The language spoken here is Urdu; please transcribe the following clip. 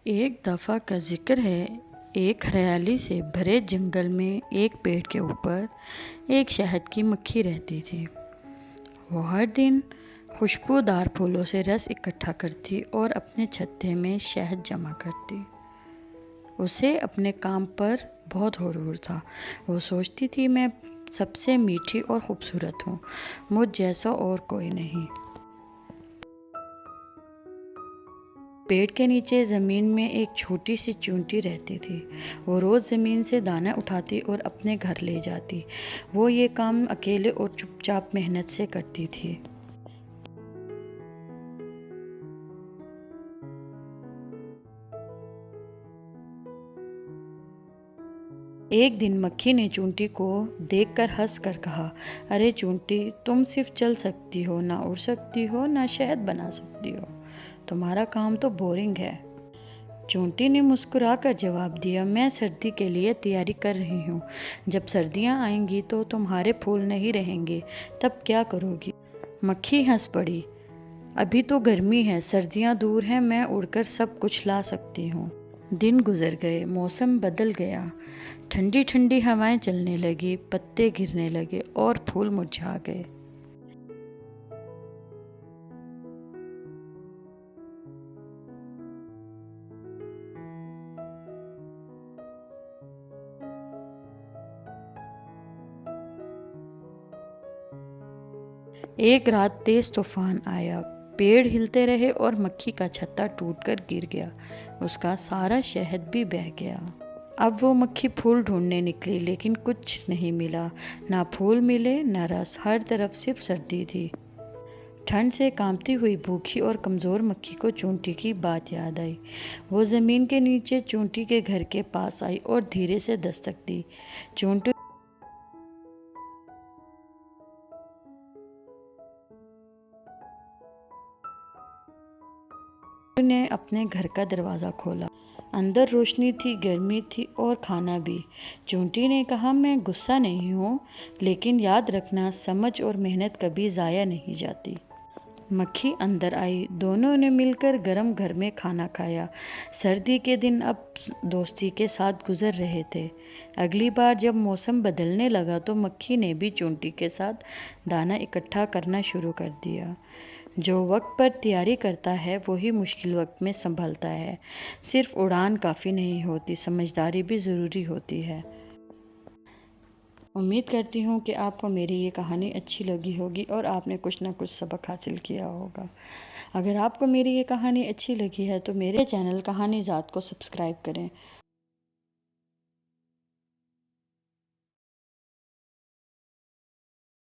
ایک دفعہ کا ذکر ہے، ایک ہریالی سے بھرے جنگل میں ایک پیڑ کے اوپر ایک شہد کی مکھی رہتی تھی۔ وہ ہر دن خوشبودار پھولوں سے رس اکٹھا کرتی اور اپنے چھتے میں شہد جمع کرتی۔ اسے اپنے کام پر بہت غرور تھا۔ وہ سوچتی تھی، میں سب سے میٹھی اور خوبصورت ہوں، مجھ جیسا اور کوئی نہیں۔ پیڑ کے نیچے زمین میں ایک چھوٹی سی چونٹی رہتی تھی۔ وہ روز زمین سے دانہ اٹھاتی اور اپنے گھر لے جاتی۔ وہ یہ کام اکیلے اور چپ چاپ محنت سے کرتی تھی۔ ایک دن مکھی نے چونٹی کو دیکھ کر ہنس کر کہا، ارے چونٹی، تم صرف چل سکتی ہو، نہ اڑ سکتی ہو، نہ شہد بنا سکتی ہو، تمہارا کام تو بورنگ ہے۔ چونٹی نے مسکرا کر جواب دیا، میں سردی کے لیے تیاری کر رہی ہوں۔ جب سردیاں آئیں گی تو تمہارے پھول نہیں رہیں گے، تب کیا کرو گی؟ مکھی ہنس پڑی، ابھی تو گرمی ہے، سردیاں دور ہیں، میں اڑ کر سب کچھ لا سکتی ہوں۔ دن گزر گئے، موسم بدل گیا، ٹھنڈی ٹھنڈی ہوائیں چلنے لگی، پتے گرنے لگے اور پھول مرجھا گئے۔ ایک رات تیز طوفان آیا، پیڑ ہلتے رہے اور مکھی کا چھتا ٹوٹ کر گر گیا، اس کا سارا شہد بھی بہہ گیا۔ اب وہ مکھی پھول ڈھونڈنے نکلی، لیکن کچھ نہیں ملا، نہ پھول ملے نہ رس، ہر طرف صرف سردی تھی۔ ٹھنڈ سے کانپتی ہوئی بھوکھی اور کمزور مکھی کو چونٹی کی بات یاد آئی۔ وہ زمین کے نیچے چونٹی کے گھر کے پاس آئی اور دھیرے سے دستک دی۔ چونٹی نے اپنے گھر کا دروازہ کھولا۔ اندر روشنی تھی، گرمی تھی اور کھانا بھی۔ چونٹی نے کہا، میں غصہ نہیں ہوں، لیکن یاد رکھنا، سمجھ اور محنت کبھی ضائع نہیں جاتی۔ مکھی اندر آئی، دونوں نے مل کر گرم گھر میں کھانا کھایا۔ سردی کے دن اب دوستی کے ساتھ گزر رہے تھے۔ اگلی بار جب موسم بدلنے لگا تو مکھی نے بھی چونٹی کے ساتھ دانہ اکٹھا کرنا شروع کر دیا۔ جو وقت پر تیاری کرتا ہے وہی مشکل وقت میں سنبھلتا ہے۔ صرف اڑان کافی نہیں ہوتی، سمجھداری بھی ضروری ہوتی ہے۔ امید کرتی ہوں کہ آپ کو میری یہ کہانی اچھی لگی ہوگی اور آپ نے کچھ نہ کچھ سبق حاصل کیا ہوگا۔ اگر آپ کو میری یہ کہانی اچھی لگی ہے تو میرے چینل کہانی ذات کو سبسکرائب کریں